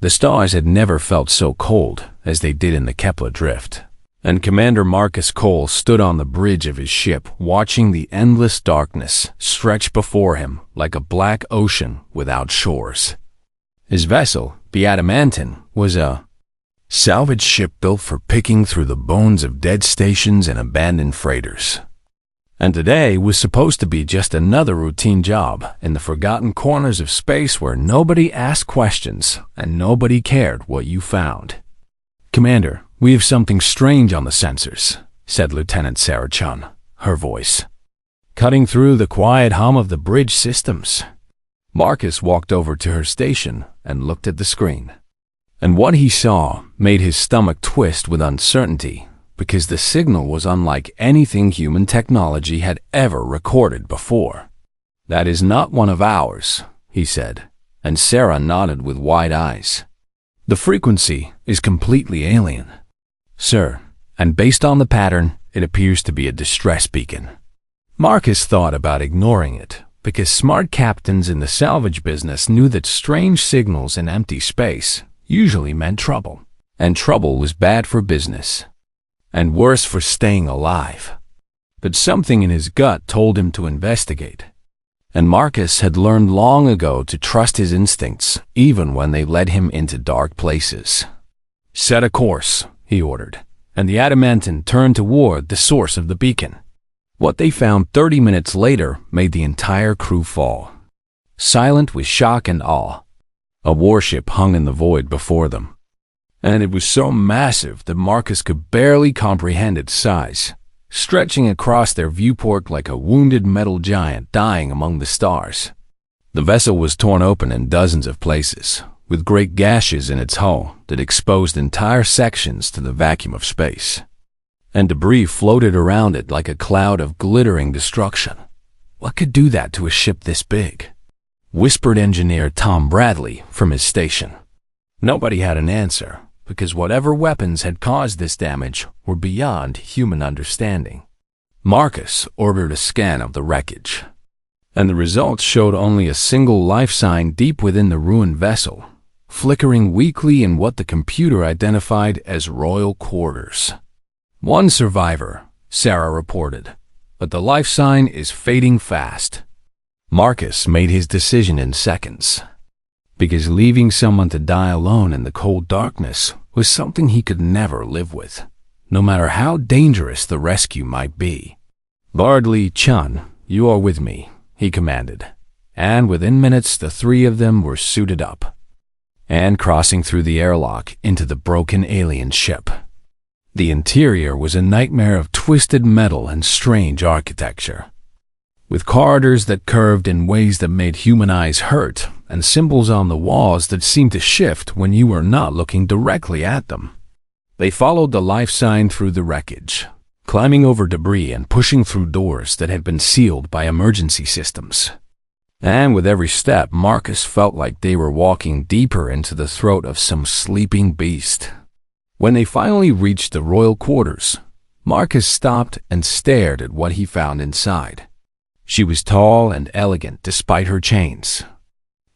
The stars had never felt so cold as they did in the Kepler drift, and Commander Marcus Cole stood on the bridge of his ship watching the endless darkness stretch before him like a black ocean without shores. His vessel, the Adamantine, was a salvage ship built for picking through the bones of dead stations and abandoned freighters. And today was supposed to be just another routine job in the forgotten corners of space where nobody asked questions and nobody cared what you found. "Commander, we have something strange on the sensors," said Lieutenant Sarah Chun, her voice cutting through the quiet hum of the bridge systems. Marcus walked over to her station and looked at the screen. And what he saw made his stomach twist with uncertainty, because the signal was unlike anything human technology had ever recorded before. "That is not one of ours," he said, and Sarah nodded with wide eyes. "The frequency is completely alien, sir, and based on the pattern, it appears to be a distress beacon." Marcus thought about ignoring it, because smart captains in the salvage business knew that strange signals in empty space usually meant trouble, and trouble was bad for business, and worse for staying alive. But something in his gut told him to investigate, and Marcus had learned long ago to trust his instincts even when they led him into dark places. "Set a course," he ordered, and the Adamantine turned toward the source of the beacon. What they found 30 minutes later made the entire crew fall, silent with shock and awe. A warship hung in the void before them, and it was so massive that Marcus could barely comprehend its size, stretching across their viewport like a wounded metal giant dying among the stars. The vessel was torn open in dozens of places, with great gashes in its hull that exposed entire sections to the vacuum of space, and debris floated around it like a cloud of glittering destruction. "What could do that to a ship this big?" whispered engineer Tom Bradley from his station. Nobody had an answer, because whatever weapons had caused this damage were beyond human understanding. Marcus ordered a scan of the wreckage, and the results showed only a single life sign deep within the ruined vessel, flickering weakly in what the computer identified as royal quarters. "One survivor," Sarah reported, "but the life sign is fading fast." Marcus made his decision in seconds, because leaving someone to die alone in the cold darkness was something he could never live with, no matter how dangerous the rescue might be. "Bardley Chun, you are with me," he commanded, and within minutes the three of them were suited up and crossing through the airlock into the broken alien ship. The interior was a nightmare of twisted metal and strange architecture, with corridors that curved in ways that made human eyes hurt, and symbols on the walls that seemed to shift when you were not looking directly at them. They followed the life sign through the wreckage, climbing over debris and pushing through doors that had been sealed by emergency systems. And with every step, Marcus felt like they were walking deeper into the throat of some sleeping beast. When they finally reached the royal quarters, Marcus stopped and stared at what he found inside. She was tall and elegant despite her chains,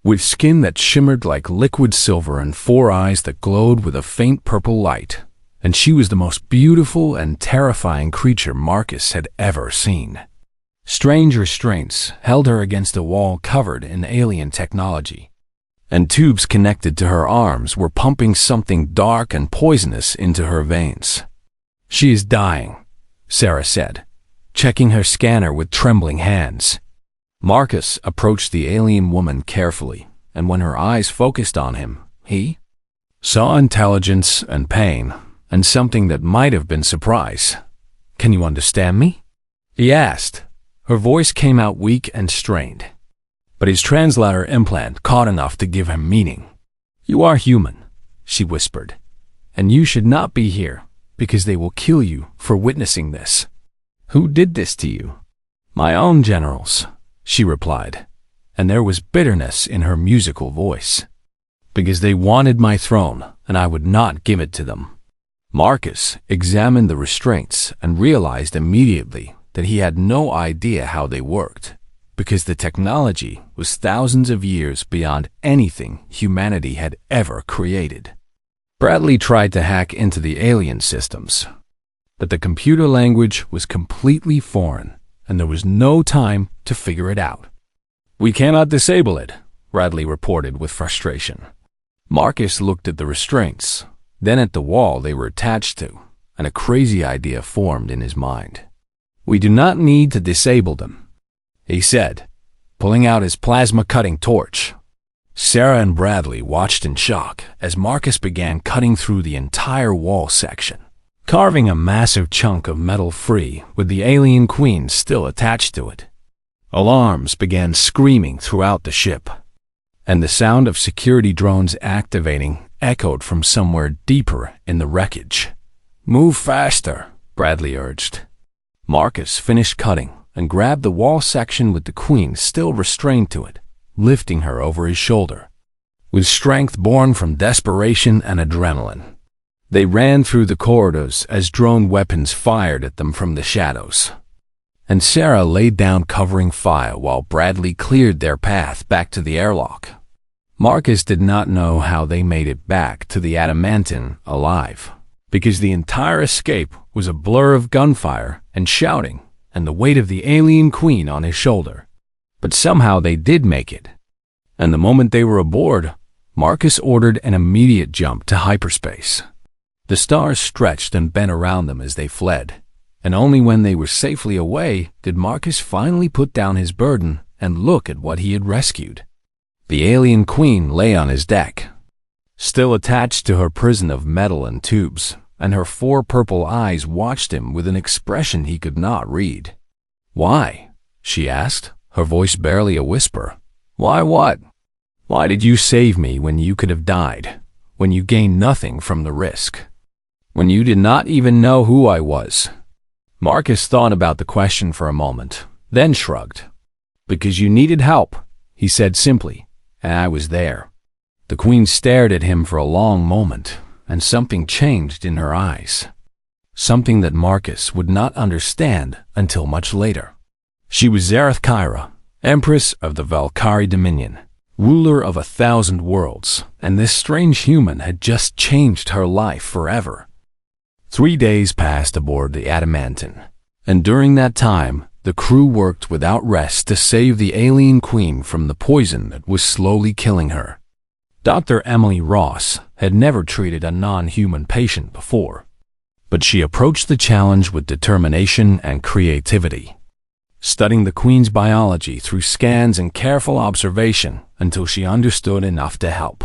with skin that shimmered like liquid silver and 4 eyes that glowed with a faint purple light, and she was the most beautiful and terrifying creature Marcus had ever seen. Strange restraints held her against a wall covered in alien technology, and tubes connected to her arms were pumping something dark and poisonous into her veins. "She is dying," Sarah said, checking her scanner with trembling hands. Marcus approached the alien woman carefully, and when her eyes focused on him, he saw intelligence and pain, and something that might have been surprise. "Can you understand me?" he asked. Her voice came out weak and strained, but his translator implant caught enough to give him meaning. "You are human," she whispered, "and you should not be here, because they will kill you for witnessing this." "Who did this to you?" "My own generals," she replied, and there was bitterness in her musical voice. "Because they wanted my throne, and I would not give it to them." Marcus examined the restraints and realized immediately that he had no idea how they worked, because the technology was thousands of years beyond anything humanity had ever created. Bradley tried to hack into the alien systems, but the computer language was completely foreign, and there was no time to figure it out. "We cannot disable it," Bradley reported with frustration. Marcus looked at the restraints, then at the wall they were attached to, and a crazy idea formed in his mind. "We do not need to disable them," he said, pulling out his plasma-cutting torch. Sarah and Bradley watched in shock as Marcus began cutting through the entire wall section, carving a massive chunk of metal free with the alien queen still attached to it. Alarms began screaming throughout the ship, and the sound of security drones activating echoed from somewhere deeper in the wreckage. "Move faster," Bradley urged. Marcus finished cutting and grabbed the wall section with the queen still restrained to it, lifting her over his shoulder. With strength born from desperation and adrenaline, they ran through the corridors as drone weapons fired at them from the shadows. And Sarah laid down covering fire while Bradley cleared their path back to the airlock. Marcus did not know how they made it back to the adamantine alive, because the entire escape was a blur of gunfire and shouting and the weight of the alien queen on his shoulder. But somehow they did make it. And the moment they were aboard, Marcus ordered an immediate jump to hyperspace. The stars stretched and bent around them as they fled, and only when they were safely away did Marcus finally put down his burden and look at what he had rescued. The alien queen lay on his deck, still attached to her prison of metal and tubes, and her 4 purple eyes watched him with an expression he could not read. "Why?" she asked, her voice barely a whisper. "Why what? Why did you save me when you could have died, when you gained nothing from the risk, when you did not even know who I was?" Marcus thought about the question for a moment, then shrugged. "Because you needed help," he said simply, "and I was there." The queen stared at him for a long moment, and something changed in her eyes. Something that Marcus would not understand until much later. She was Zareth Kyra, Empress of the Valkyrie Dominion, ruler of 1,000 worlds, and this strange human had just changed her life forever. 3 days passed aboard the adamantine, and during that time, the crew worked without rest to save the alien queen from the poison that was slowly killing her. Dr. Emily Ross had never treated a non-human patient before, but she approached the challenge with determination and creativity, studying the queen's biology through scans and careful observation until she understood enough to help.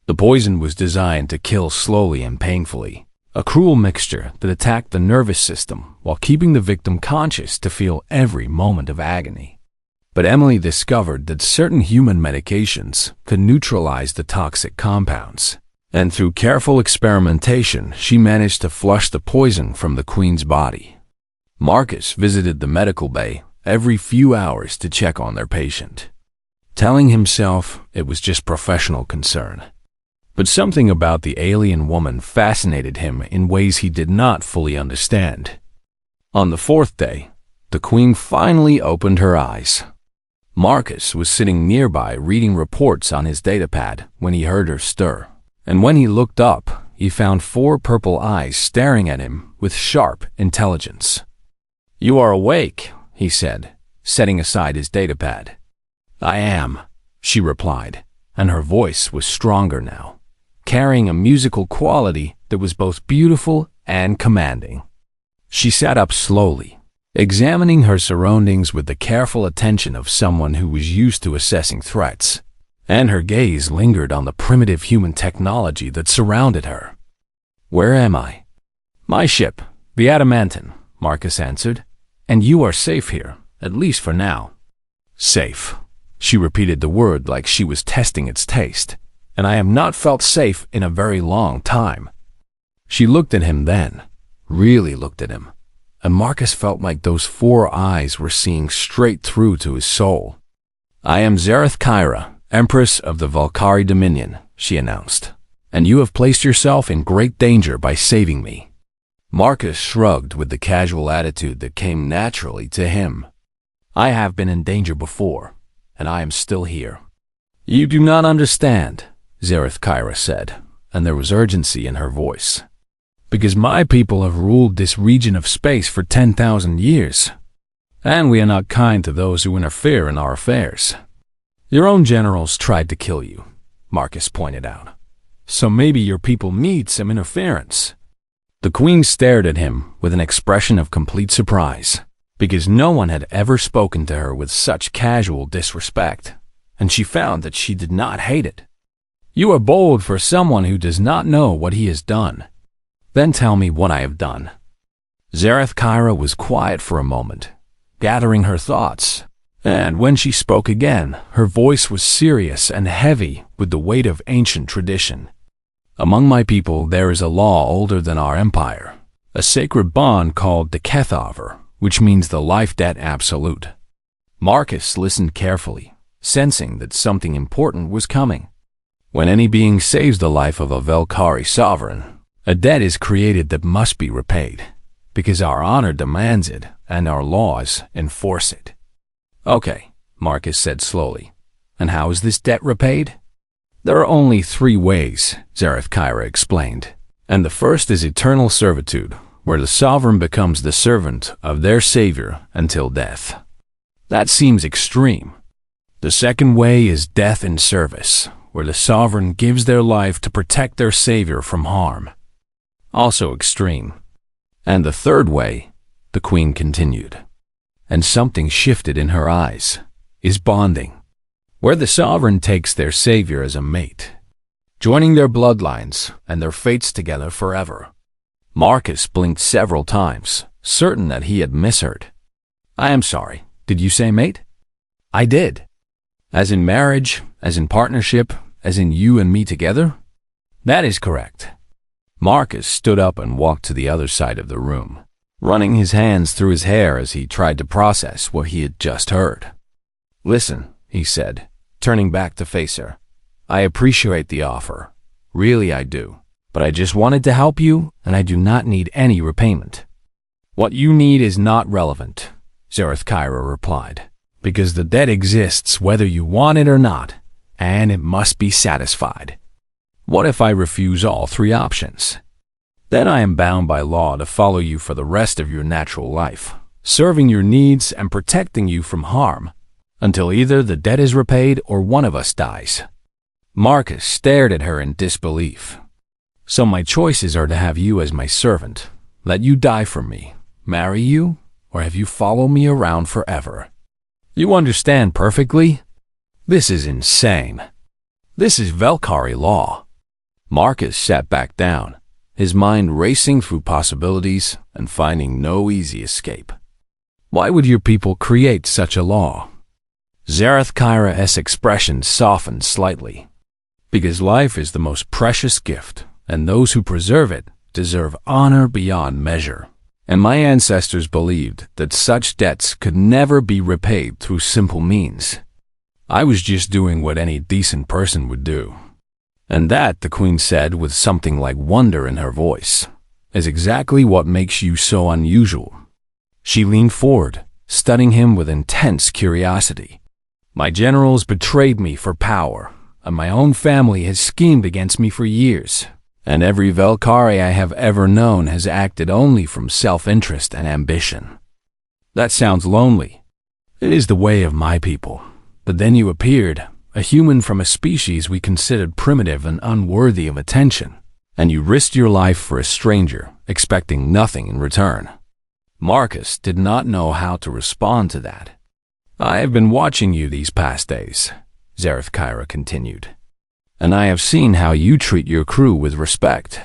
The poison was designed to kill slowly and painfully, a cruel mixture that attacked the nervous system while keeping the victim conscious to feel every moment of agony. But Emily discovered that certain human medications could neutralize the toxic compounds, and through careful experimentation, she managed to flush the poison from the queen's body. Marcus visited the medical bay every few hours to check on their patient, telling himself it was just professional concern. But something about the alien woman fascinated him in ways he did not fully understand. On the 4th day, the queen finally opened her eyes. Marcus was sitting nearby reading reports on his datapad when he heard her stir, and when he looked up, he found 4 purple eyes staring at him with sharp intelligence. "You are awake," he said, setting aside his datapad. "I am," she replied, and her voice was stronger now, carrying a musical quality that was both beautiful and commanding. She sat up slowly, examining her surroundings with the careful attention of someone who was used to assessing threats, and her gaze lingered on the primitive human technology that surrounded her. "Where am I?" "My ship, the adamantine," Marcus answered, "and you are safe here, at least for now." "Safe." She repeated the word like she was testing its taste, "and I have not felt safe in a very long time." She looked at him then, really looked at him, and Marcus felt like those 4 eyes were seeing straight through to his soul. "I am Zareth Kyra, Empress of the Valkyrie Dominion," she announced, "and you have placed yourself in great danger by saving me." Marcus shrugged with the casual attitude that came naturally to him. I have been in danger before, and I am still here." "You do not understand," Zareth Kyra said, and there was urgency in her voice. "Because my people have ruled this region of space for 10,000 years, and we are not kind to those who interfere in our affairs. Your own generals tried to kill you," Marcus pointed out. "So maybe your people need some interference." The Queen stared at him with an expression of complete surprise, because no one had ever spoken to her with such casual disrespect, and she found that she did not hate it. "You are bold for someone who does not know what he has done. Then tell me what I have done." Zareth Kyra was quiet for a moment, gathering her thoughts, and when she spoke again, her voice was serious and heavy with the weight of ancient tradition. "Among my people there is a law older than our empire, a sacred bond called the Kethover, which means the life-debt absolute." Marcus listened carefully, sensing that something important was coming. When any being saves the life of a Velkhari sovereign, a debt is created that must be repaid, because our honor demands it and our laws enforce it. "Okay," Marcus said slowly. "And how is this debt repaid?" "There are only 3 ways," Zareth Kyra explained. "And the first is eternal servitude, where the sovereign becomes the servant of their savior until death. That seems extreme. The second way is death in service, where the sovereign gives their life to protect their savior from harm. Also extreme. And the third way," the Queen continued, and something shifted in her eyes, "is bonding, where the sovereign takes their savior as a mate, joining their bloodlines and their fates together forever." Marcus blinked several times, certain that he had misheard. "I am sorry, did you say mate?" "I did." "As in marriage, as in partnership, as in you and me together?" "That is correct." Marcus stood up and walked to the other side of the room, running his hands through his hair as he tried to process what he had just heard. "Listen," he said, turning back to face her. "I appreciate the offer. Really I do. But I just wanted to help you, and I do not need any repayment." "What you need is not relevant," Zareth Kyra replied, "because the debt exists whether you want it or not, and it must be satisfied. What if I refuse all 3 options? Then I am bound by law to follow you for the rest of your natural life, serving your needs and protecting you from harm, until either the debt is repaid or one of us dies." Marcus stared at her in disbelief. "So my choices are to have you as my servant, let you die for me, marry you, or have you follow me around forever? You understand perfectly? This is insane. This is Velkhari law." Marcus sat back down, his mind racing through possibilities and finding no easy escape. "Why would your people create such a law?" Zareth Kyra's expression softened slightly. "Because life is the most precious gift, and those who preserve it deserve honor beyond measure. And my ancestors believed that such debts could never be repaid through simple means. I was just doing what any decent person would do." "And that," the Queen said with something like wonder in her voice, "is exactly what makes you so unusual." She leaned forward, studying him with intense curiosity. "My generals betrayed me for power, and my own family has schemed against me for years. And every Velkhari I have ever known has acted only from self-interest and ambition. That sounds lonely. It is the way of my people. But then you appeared, a human from a species we considered primitive and unworthy of attention, and you risked your life for a stranger, expecting nothing in return." Marcus did not know how to respond to that. "I have been watching you these past days," Zareth Kyra continued, "and I have seen how you treat your crew with respect,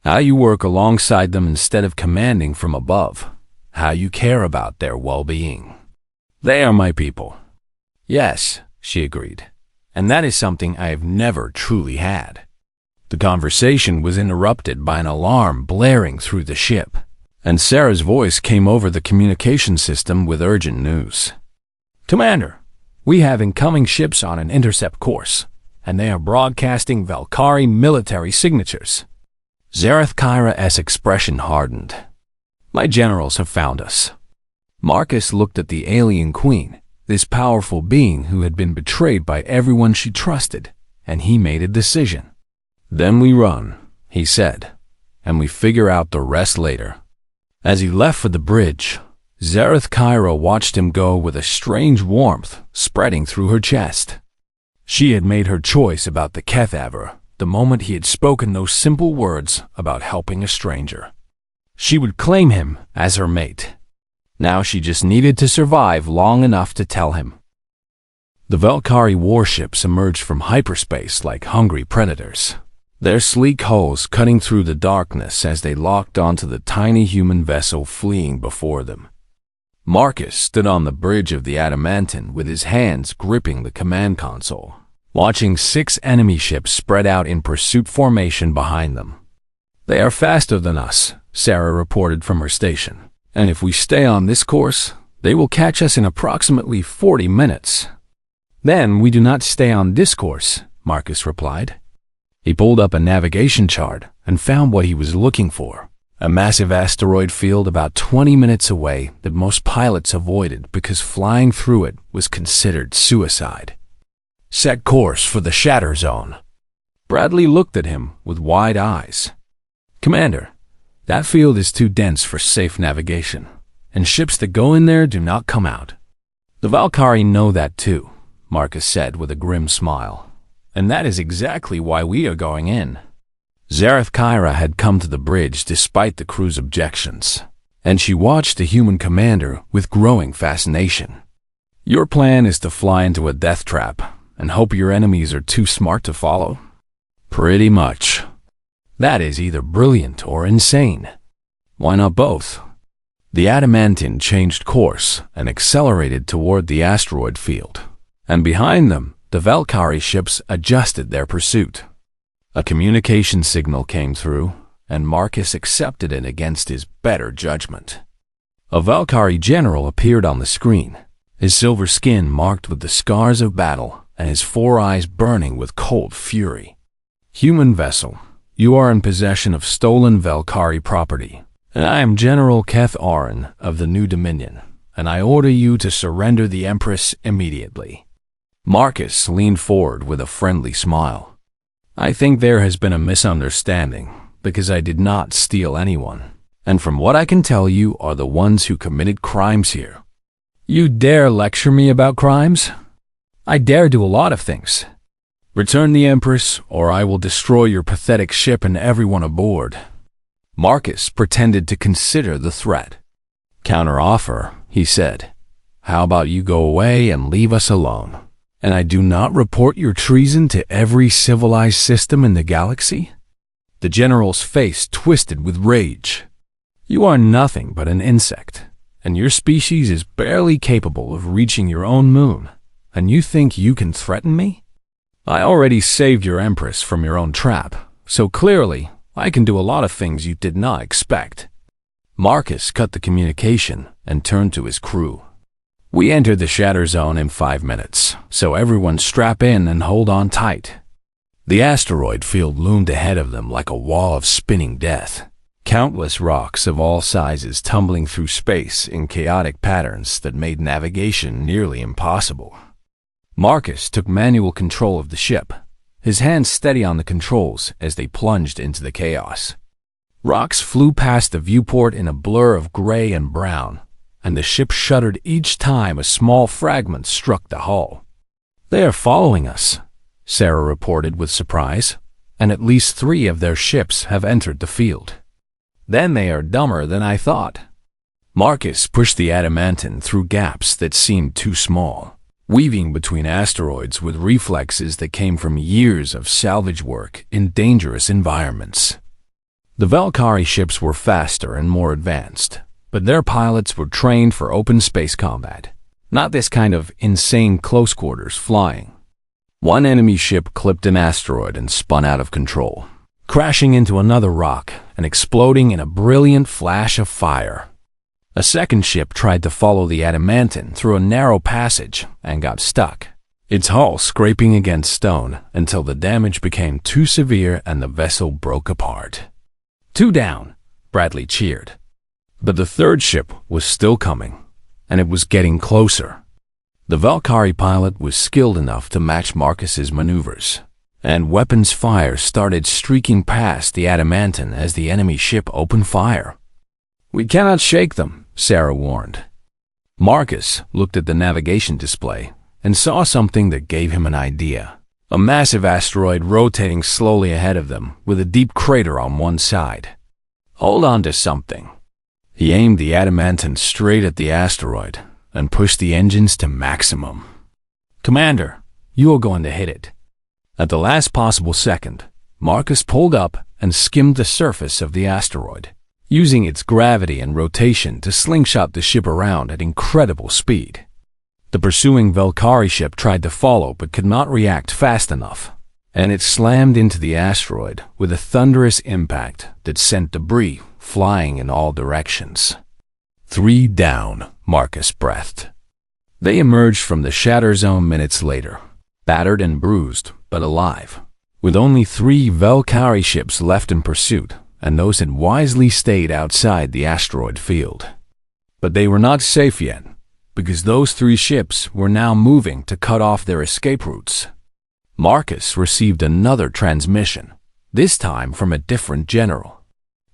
how you work alongside them instead of commanding from above, how you care about their well-being. They are my people." "Yes," she agreed, "and that is something I have never truly had." The conversation was interrupted by an alarm blaring through the ship, and Sarah's voice came over the communication system with urgent news. "Commander, we have incoming ships on an intercept course, and they are broadcasting Velkhari military signatures." Zareth Kyra's expression hardened. "My generals have found us." Marcus looked at the alien queen, this powerful being who had been betrayed by everyone she trusted, and he made a decision. "Then we run," he said, "and we figure out the rest later." As he left for the bridge, Zareth Kyra watched him go with a strange warmth spreading through her chest. She had made her choice about the Kethaver the moment he had spoken those simple words about helping a stranger. She would claim him as her mate. Now she just needed to survive long enough to tell him. The Valkyrie warships emerged from hyperspace like hungry predators, their sleek hulls cutting through the darkness as they locked onto the tiny human vessel fleeing before them. Marcus stood on the bridge of the Adamantine with his hands gripping the command console, watching 6 enemy ships spread out in pursuit formation behind them. "They are faster than us," Sarah reported from her station, "and if we stay on this course, they will catch us in approximately 40 minutes. "Then we do not stay on this course," Marcus replied. He pulled up a navigation chart and found what he was looking for, a massive asteroid field about 20 minutes away that most pilots avoided because flying through it was considered suicide. "Set course for the Shatter Zone." Bradley looked at him with wide eyes. "Commander, that field is too dense for safe navigation, and ships that go in there do not come out." "The Valkyrie know that too," Marcus said with a grim smile. "And that is exactly why we are going in." Zareth Kyra had come to the bridge despite the crew's objections, and she watched the human commander with growing fascination. "Your plan is to fly into a death trap and hope your enemies are too smart to follow?" "Pretty much." "That is either brilliant or insane." "Why not both?" The Adamantine changed course and accelerated toward the asteroid field, and behind them, the Valkyrie ships adjusted their pursuit. A communication signal came through, and Marcus accepted it against his better judgment. A Valkyrie general appeared on the screen, his silver skin marked with the scars of battle and his 4 eyes burning with cold fury. "Human vessel, you are in possession of stolen Valkyrie property, and I am General Keth Arin of the New Dominion, and I order you to surrender the Empress immediately." Marcus leaned forward with a friendly smile. "I think there has been a misunderstanding, because I did not steal anyone, and from what I can tell you are the ones who committed crimes here." "You dare lecture me about crimes? I dare do a lot of things." "Return the Empress, or I will destroy your pathetic ship and everyone aboard." Marcus pretended to consider the threat. "Counteroffer," he said. "How about you go away and leave us alone? And I do not report your treason to every civilized system in the galaxy?" The general's face twisted with rage. "You are nothing but an insect, and your species is barely capable of reaching your own moon, and you think you can threaten me? I already saved your Empress from your own trap, so clearly I can do a lot of things you did not expect." Marcus cut the communication and turned to his crew. "We enter the Shatter Zone in 5 minutes, so everyone strap in and hold on tight." The asteroid field loomed ahead of them like a wall of spinning death, countless rocks of all sizes tumbling through space in chaotic patterns that made navigation nearly impossible. Marcus took manual control of the ship, his hands steady on the controls as they plunged into the chaos. Rocks flew past the viewport in a blur of gray and brown, and the ship shuddered each time a small fragment struck the hull. "They are following us," Sarah reported with surprise, "and at least 3 of their ships have entered the field." "Then they are dumber than I thought." Marcus pushed the Adamantine through gaps that seemed too small, weaving between asteroids with reflexes that came from years of salvage work in dangerous environments. The Valkyrie ships were faster and more advanced, but their pilots were trained for open space combat, not this kind of insane close-quarters flying. One enemy ship clipped an asteroid and spun out of control, crashing into another rock and exploding in a brilliant flash of fire. A second ship tried to follow the Adamantine through a narrow passage and got stuck, its hull scraping against stone until the damage became too severe and the vessel broke apart. "2 down," Bradley cheered. But the third ship was still coming, and it was getting closer. The Valkyrie pilot was skilled enough to match Marcus's maneuvers, and weapons fire started streaking past the adamantine as the enemy ship opened fire. "We cannot shake them," Sarah warned. Marcus looked at the navigation display and saw something that gave him an idea. A massive asteroid rotating slowly ahead of them with a deep crater on one side. "Hold on to something." He aimed the adamantine straight at the asteroid and pushed the engines to maximum. "Commander, you are going to hit it." At the last possible second, Marcus pulled up and skimmed the surface of the asteroid, using its gravity and rotation to slingshot the ship around at incredible speed. The pursuing Valkyrie ship tried to follow but could not react fast enough, and it slammed into the asteroid with a thunderous impact that sent debris flying in all directions. "3 down," Marcus breathed. They emerged from the shatter zone minutes later, battered and bruised, but alive, with only 3 Valkyrie ships left in pursuit, and those had wisely stayed outside the asteroid field. But they were not safe yet, because those 3 ships were now moving to cut off their escape routes. Marcus received another transmission, this time from a different general.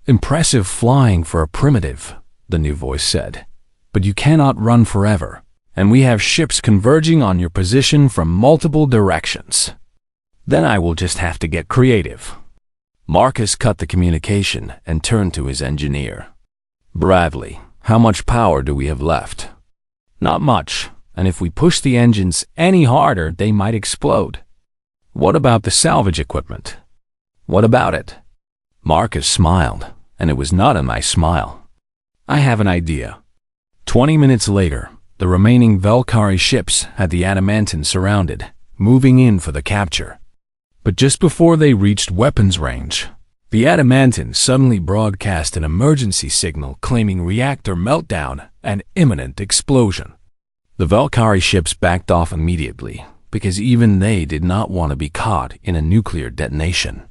"Impressive flying for a primitive," the new voice said, "but you cannot run forever, and we have ships converging on your position from multiple directions. Then I will just have to get creative." Marcus cut the communication and turned to his engineer. "Bradley, how much power do we have left?" "Not much, and if we push the engines any harder, they might explode." "What about the salvage equipment?" "What about it?" Marcus smiled, and it was not a nice smile. "I have an idea." 20 minutes later, the remaining Valkyrie ships had the adamantine surrounded, moving in for the capture. But just before they reached weapons range, the adamantine suddenly broadcast an emergency signal claiming reactor meltdown and imminent explosion. The Valkyrie ships backed off immediately, because even they did not want to be caught in a nuclear detonation.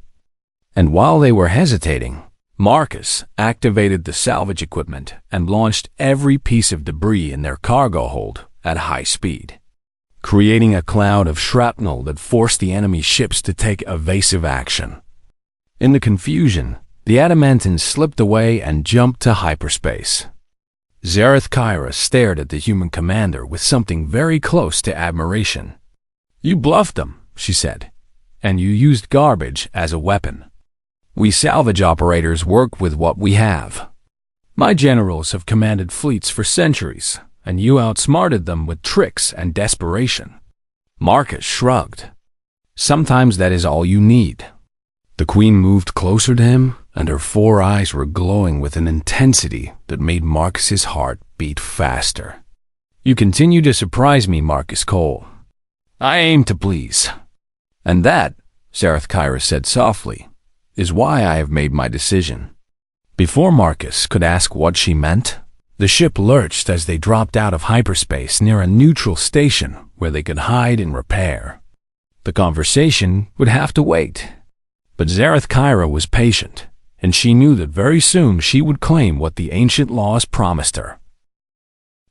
And while they were hesitating, Marcus activated the salvage equipment and launched every piece of debris in their cargo hold at high speed, creating a cloud of shrapnel that forced the enemy ships to take evasive action. In the confusion, the adamantine slipped away and jumped to hyperspace. Zareth Kyra stared at the human commander with something very close to admiration. "You bluffed them," she said, "and you used garbage as a weapon. We salvage operators work with what we have. My generals have commanded fleets for centuries, and you outsmarted them with tricks and desperation." Marcus shrugged. "Sometimes that is all you need." The queen moved closer to him, and her 4 eyes were glowing with an intensity that made Marcus's heart beat faster. "You continue to surprise me, Marcus Cole. I aim to please." "And that," Zareth Kyra said softly, "is why I have made my decision." Before Marcus could ask what she meant, the ship lurched as they dropped out of hyperspace near a neutral station where they could hide and repair. The conversation would have to wait. But Zareth Kyra was patient, and she knew that very soon she would claim what the ancient laws promised her.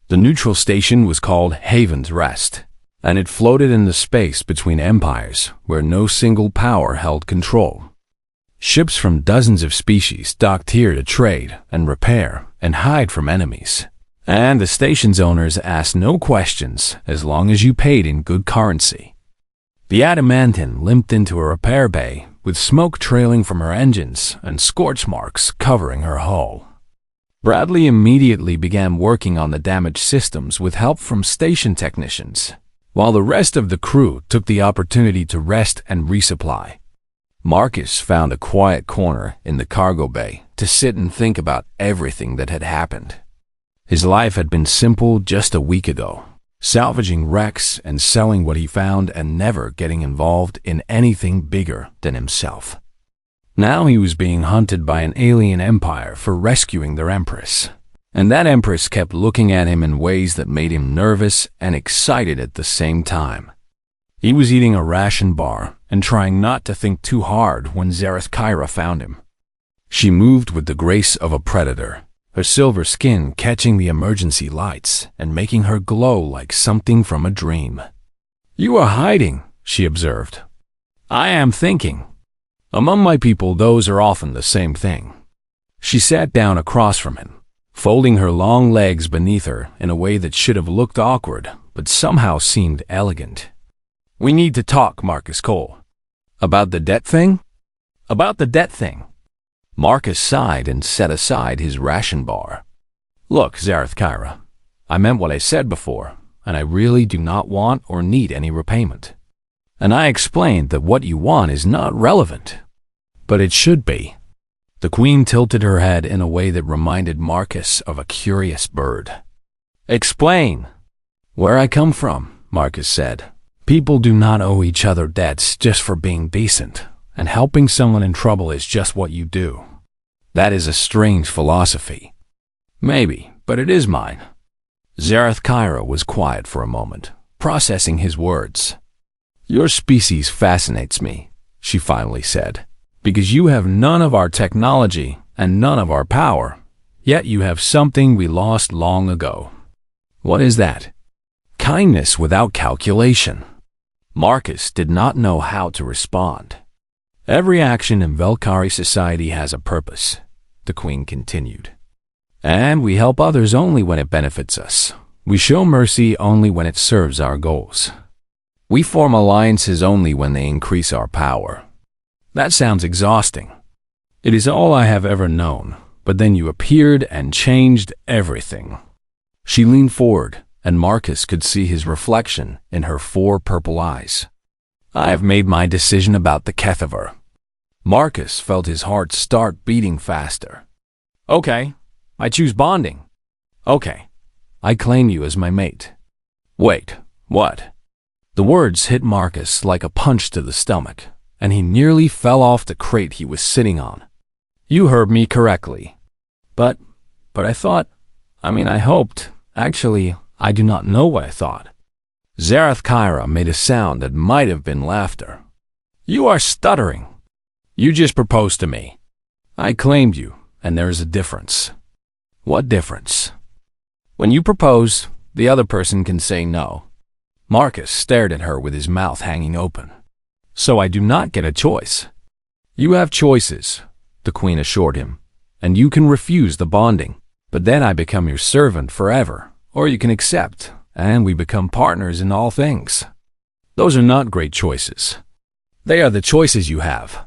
The neutral station was called Haven's Rest, and it floated in the space between empires where no single power held control. Ships from dozens of species docked here to trade and repair and hide from enemies, and the station's owners asked no questions as long as you paid in good currency. The adamantine limped into a repair bay with smoke trailing from her engines and scorch marks covering her hull. Bradley immediately began working on the damaged systems with help from station technicians, while the rest of the crew took the opportunity to rest and resupply. Marcus found a quiet corner in the cargo bay to sit and think about everything that had happened. His life had been simple just a week ago, salvaging wrecks and selling what he found and never getting involved in anything bigger than himself. Now he was being hunted by an alien empire for rescuing their empress, and that empress kept looking at him in ways that made him nervous and excited at the same time. He was eating a ration bar and trying not to think too hard when Zareth Kyra found him. She moved with the grace of a predator, her silver skin catching the emergency lights and making her glow like something from a dream. "You are hiding," she observed. "I am thinking. Among my people, those are often the same thing." She sat down across from him, folding her long legs beneath her in a way that should have looked awkward, but somehow seemed elegant. "We need to talk, Marcus Cole." "About the debt thing?" "About the debt thing." Marcus sighed and set aside his ration bar. "Look, Zarathkira, I meant what I said before, and I really do not want or need any repayment. And I explained that what you want is not relevant. But it should be." The Queen tilted her head in a way that reminded Marcus of a curious bird. "Explain." "Where I come from," Marcus said, "people do not owe each other debts just for being decent, and helping someone in trouble is just what you do. That is a strange philosophy." "Maybe, but it is mine." Zarathkira was quiet for a moment, processing his words. "Your species fascinates me," she finally said, "because you have none of our technology and none of our power, yet you have something we lost long ago." "What is that?" "Kindness without calculation." Marcus did not know how to respond. "Every action in Velkari society has a purpose," the Queen continued. "And we help others only when it benefits us. We show mercy only when it serves our goals. We form alliances only when they increase our power." "That sounds exhausting." "It is all I have ever known, but then you appeared and changed everything." She leaned forward, and Marcus could see his reflection in her 4 purple eyes. "I have made my decision about the Kethaver." Marcus felt his heart start beating faster. "Okay, I choose bonding." "Okay, I claim you as my mate." "Wait, what?" The words hit Marcus like a punch to the stomach, and he nearly fell off the crate he was sitting on. "You heard me correctly." But I thought, I hoped, actually, I do not know what I thought." Zarathkira made a sound that might have been laughter. "You are stuttering. You just proposed to me." "I claimed you, and there is a difference." "What difference?" "When you propose, the other person can say no." Marcus stared at her with his mouth hanging open. "So I do not get a choice?" "You have choices," the Queen assured him, "and you can refuse the bonding, but then I become your servant forever, or you can accept, and we become partners in all things." "Those are not great choices." "They are the choices you have."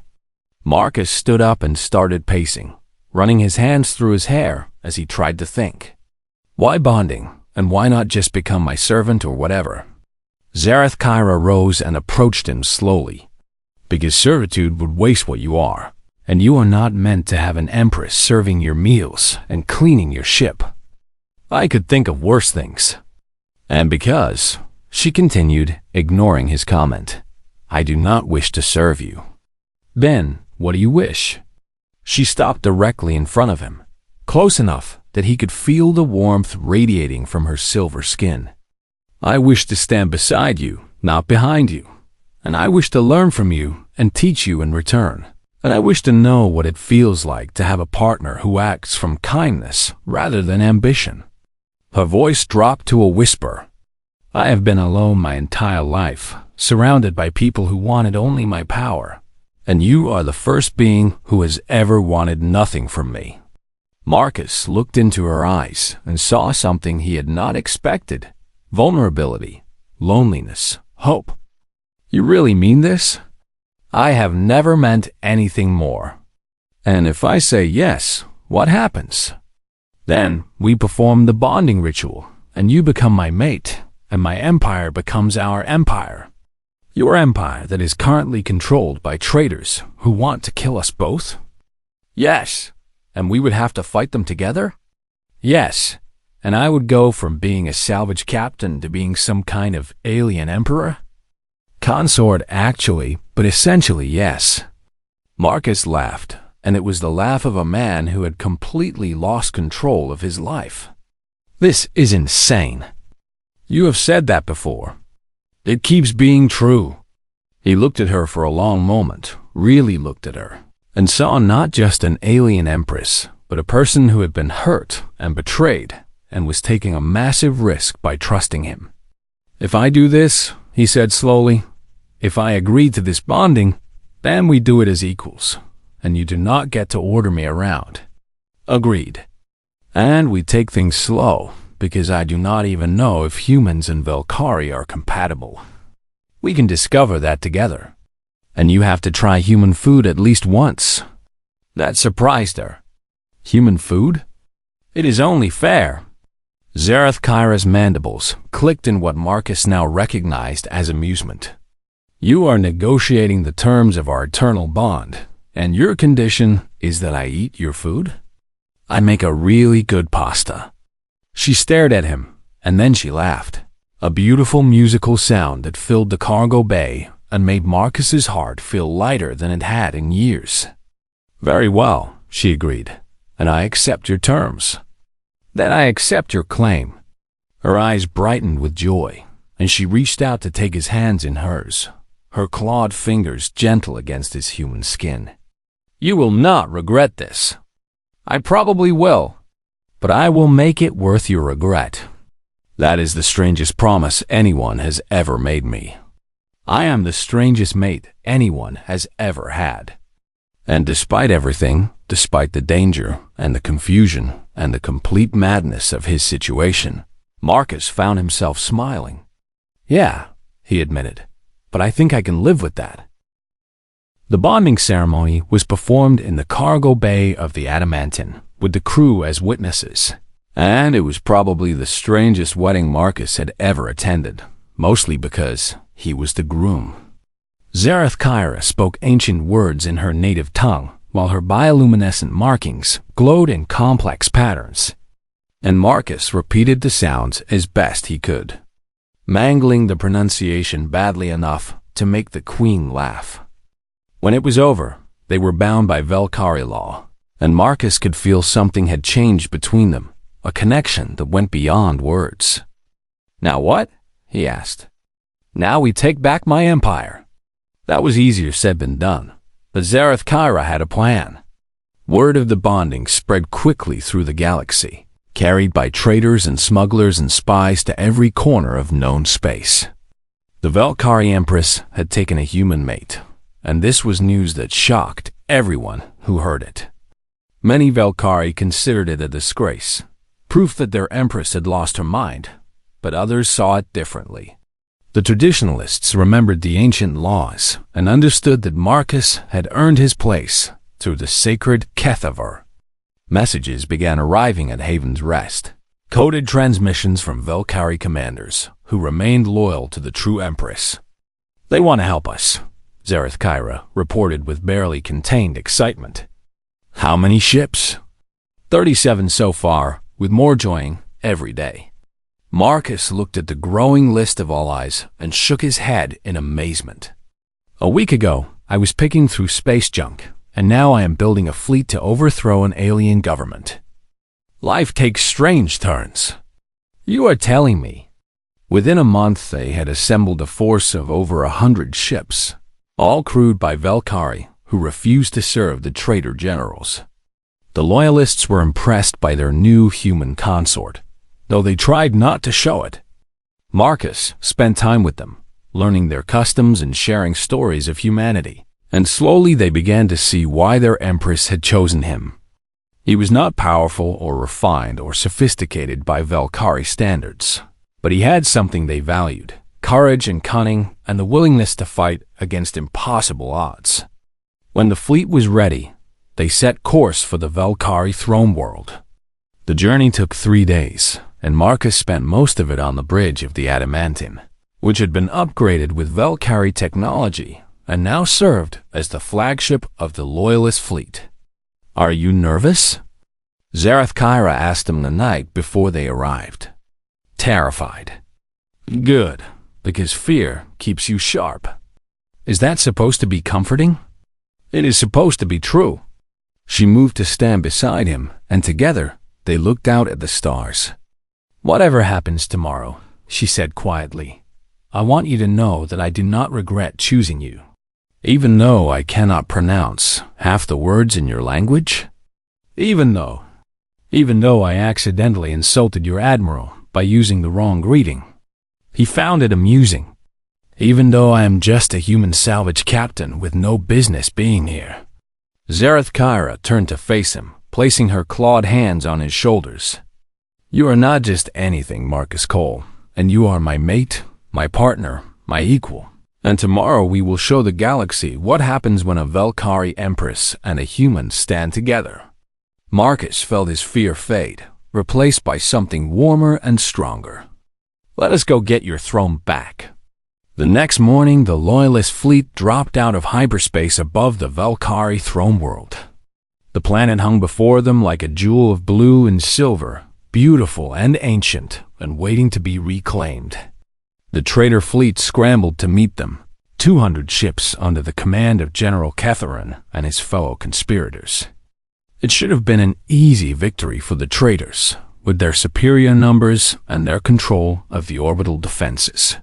Marcus stood up and started pacing, running his hands through his hair as he tried to think. "Why bonding, and why not just become my servant or whatever?" Zarathkira rose and approached him slowly. "Because servitude would waste what you are, and you are not meant to have an empress serving your meals and cleaning your ship. I could think of worse things. And because," she continued, ignoring his comment, "I do not wish to serve you." "Then, what do you wish?" She stopped directly in front of him, close enough that he could feel the warmth radiating from her silver skin. "I wish to stand beside you, not behind you. And I wish to learn from you and teach you in return. And I wish to know what it feels like to have a partner who acts from kindness rather than ambition." Her voice dropped to a whisper. "I have been alone my entire life, surrounded by people who wanted only my power. And you are the first being who has ever wanted nothing from me." Marcus looked into her eyes and saw something he had not expected: vulnerability, loneliness, hope. "You really mean this?" "I have never meant anything more." "And if I say yes, what happens?" "Then we perform the bonding ritual, and you become my mate, and my empire becomes our empire." "Your empire that is currently controlled by traitors who want to kill us both?" "Yes, and we would have to fight them together?" "Yes, and I would go from being a salvage captain to being some kind of alien emperor?" "Consort, actually, but essentially, yes." Marcus laughed, and it was the laugh of a man who had completely lost control of his life. "This is insane." "You have said that before." "It keeps being true." He looked at her for a long moment, really looked at her, and saw not just an alien empress, but a person who had been hurt and betrayed and was taking a massive risk by trusting him. "If I do this," he said slowly, "if I agree to this bonding, then we do it as equals, and you do not get to order me around." "Agreed. And we take things slow, because I do not even know if humans and Velkari are compatible. We can discover that together. And you have to try human food at least once." That surprised her. "Human food? It is only fair." Zareth Kyra's mandibles clicked in what Marcus now recognized as amusement. "You are negotiating the terms of our eternal bond, and your condition is that I eat your food? I make a really good pasta." She stared at him, and then she laughed. A beautiful musical sound that filled the cargo bay and made Marcus's heart feel lighter than it had in years. "Very well," she agreed, "and I accept your terms." "Then I accept your claim." Her eyes brightened with joy, and she reached out to take his hands in hers, her clawed fingers gentle against his human skin. "You will not regret this." "I probably will, but I will make it worth your regret." "That is the strangest promise anyone has ever made me." "I am the strangest mate anyone has ever had." And despite everything, despite the danger and the confusion and the complete madness of his situation, Marcus found himself smiling. "Yeah," he admitted, "but I think I can live with that." The bonding ceremony was performed in the cargo bay of the Adamantine, with the crew as witnesses. And it was probably the strangest wedding Marcus had ever attended, mostly because he was the groom. Zareth Kyra spoke ancient words in her native tongue, while her bioluminescent markings glowed in complex patterns. And Marcus repeated the sounds as best he could, mangling the pronunciation badly enough to make the queen laugh. When it was over, they were bound by Velkari law, and Marcus could feel something had changed between them, a connection that went beyond words. "Now what?" he asked. "Now we take back my empire." That was easier said than done, but Zareth Kyra had a plan. Word of the bonding spread quickly through the galaxy, carried by traders and smugglers and spies to every corner of known space. The Velkari Empress had taken a human mate, and this was news that shocked everyone who heard it. Many Velkari considered it a disgrace, proof that their empress had lost her mind, but others saw it differently. The traditionalists remembered the ancient laws and understood that Marcus had earned his place through the sacred Kethavar. Messages began arriving at Haven's Rest, coded transmissions from Velkari commanders who remained loyal to the true empress. "They want to help us," Zareth Kyra reported with barely contained excitement. "How many ships?" 37 so far, with more joining every day. Marcus looked at the growing list of allies and shook his head in amazement. "A week ago, I was picking through space junk, and now I am building a fleet to overthrow an alien government. Life takes strange turns." "You are telling me." Within a month, they had assembled a force of over 100 ships, all crewed by Velkari, who refused to serve the traitor generals. The loyalists were impressed by their new human consort, though they tried not to show it. Marcus spent time with them, learning their customs and sharing stories of humanity, and slowly they began to see why their empress had chosen him. He was not powerful or refined or sophisticated by Velkari standards, but he had something they valued: courage and cunning and the willingness to fight against impossible odds. When the fleet was ready, they set course for the Velkari throne world. The journey took 3 days, and Marcus spent most of it on the bridge of the Adamantine, which had been upgraded with Velkari technology and now served as the flagship of the Loyalist fleet. "Are you nervous?" Zareth Kyra asked him the night before they arrived. "Terrified." "Good, because fear keeps you sharp." "Is that supposed to be comforting?" "It is supposed to be true." She moved to stand beside him, and together they looked out at the stars. "Whatever happens tomorrow," she said quietly, "I want you to know that I do not regret choosing you. Even though I cannot pronounce half the words in your language?" Even though I accidentally insulted your admiral by using the wrong greeting. He found it amusing. Even though I am just a human salvage captain with no business being here. Zareth Kyra turned to face him, placing her clawed hands on his shoulders. You are not just anything, Marcus Cole, and you are my mate, my partner, my equal. And tomorrow we will show the galaxy what happens when a Velkari Empress and a human stand together. Marcus felt his fear fade, replaced by something warmer and stronger. Let us go get your throne back. The next morning, the Loyalist fleet dropped out of hyperspace above the Velkari throne world. The planet hung before them like a jewel of blue and silver, beautiful and ancient, and waiting to be reclaimed. The traitor fleet scrambled to meet them, 200 ships under the command of General Catharin and his fellow conspirators. It should have been an easy victory for the traitors, with their superior numbers and their control of the orbital defenses.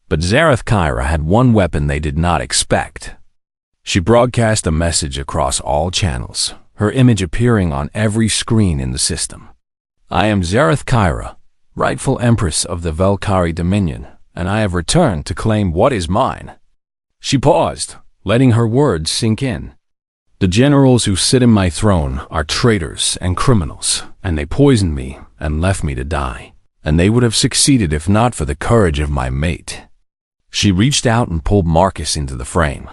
But Zareth Kyra had one weapon they did not expect. She broadcast a message across all channels, her image appearing on every screen in the system. I am Zareth Kyra, rightful Empress of the Velkari Dominion, and I have returned to claim what is mine. She paused, letting her words sink in. The generals who sit in my throne are traitors and criminals, and they poisoned me and left me to die. And they would have succeeded if not for the courage of my mate. She reached out and pulled Marcus into the frame.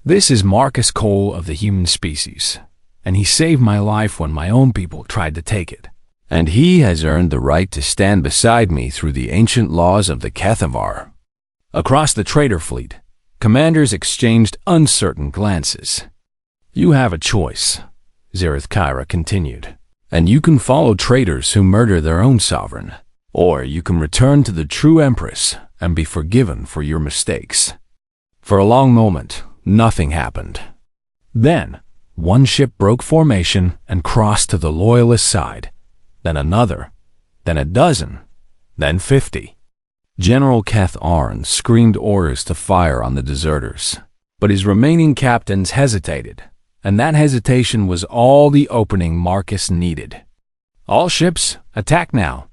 This is Marcus Cole of the human species, and he saved my life when my own people tried to take it. And he has earned the right to stand beside me through the ancient laws of the Kethavar. Across the traitor fleet, commanders exchanged uncertain glances. You have a choice, Zareth Kyra continued, and you can follow traitors who murder their own sovereign, or you can return to the true Empress and be forgiven for your mistakes. For a long moment, nothing happened. Then, one ship broke formation and crossed to the Loyalist side, then another, then a dozen, then 50. General Keth Arn screamed orders to fire on the deserters, but his remaining captains hesitated, and that hesitation was all the opening Marcus needed. All ships, attack now.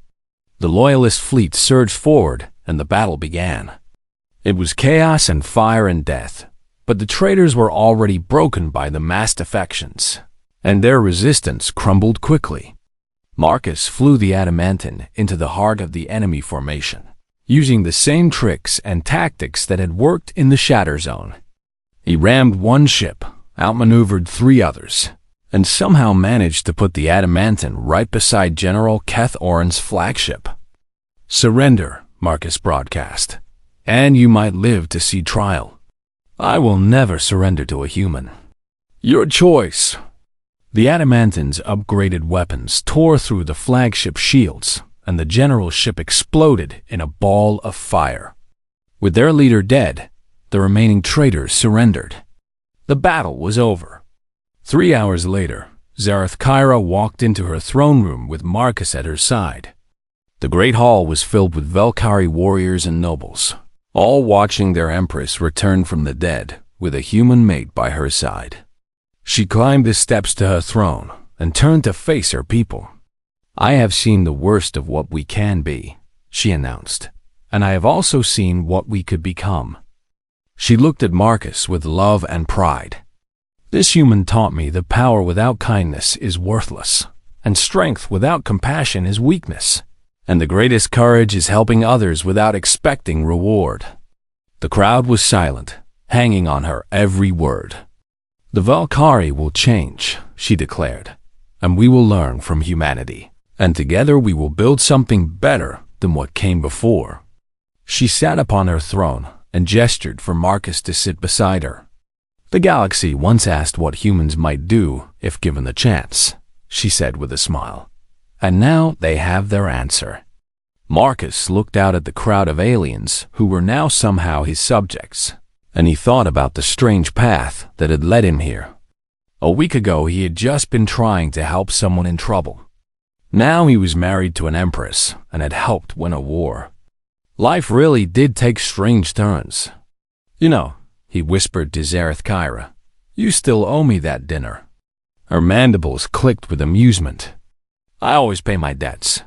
The Loyalist fleet surged forward, and the battle began. It was chaos and fire and death, but the traitors were already broken by the mass defections, and their resistance crumbled quickly. Marcus flew the Adamantine into the heart of the enemy formation, using the same tricks and tactics that had worked in the Shatter Zone. He rammed one ship, outmaneuvered 3 others, and somehow managed to put the Adamantine right beside General Keth Oren's flagship. Surrender, Marcus broadcast, and you might live to see trial. I will never surrender to a human. Your choice. The Adamantine's upgraded weapons tore through the flagship shields, and the general ship exploded in a ball of fire. With their leader dead, the remaining traitors surrendered. The battle was over. 3 hours later, Zareth Kyra walked into her throne room with Marcus at her side. The great hall was filled with Velkari warriors and nobles, all watching their empress return from the dead with a human mate by her side. She climbed the steps to her throne and turned to face her people. I have seen the worst of what we can be, she announced, and I have also seen what we could become. She looked at Marcus with love and pride. This human taught me that power without kindness is worthless, and strength without compassion is weakness, and the greatest courage is helping others without expecting reward. The crowd was silent, hanging on her every word. The Velkari will change, she declared, and we will learn from humanity, and together we will build something better than what came before. She sat upon her throne and gestured for Marcus to sit beside her. The galaxy once asked what humans might do if given the chance, she said with a smile, and now they have their answer. Marcus looked out at the crowd of aliens who were now somehow his subjects, and he thought about the strange path that had led him here. A week ago he had just been trying to help someone in trouble. Now he was married to an empress and had helped win a war. Life really did take strange turns. You know, he whispered to Zareth Kyra, you still owe me that dinner. Her mandibles clicked with amusement. I always pay my debts.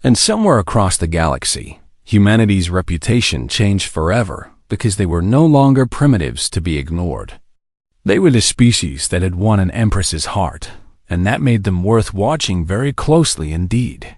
And somewhere across the galaxy, humanity's reputation changed forever because they were no longer primitives to be ignored. They were the species that had won an empress's heart, and that made them worth watching very closely indeed.